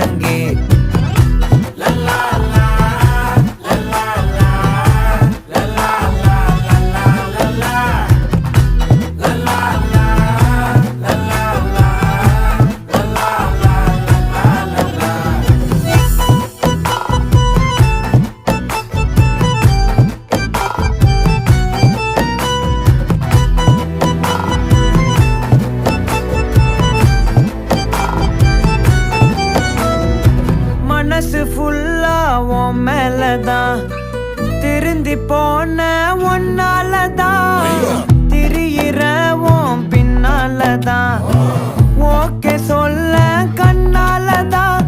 முழங்கே மனசு ஃபுல்லா உன் மேலதான் திருந்தி போன ஒன்னாலதான் திரியிற உன் பின்னாலதான் ஓகே சொல்ல கண்ணாலதான்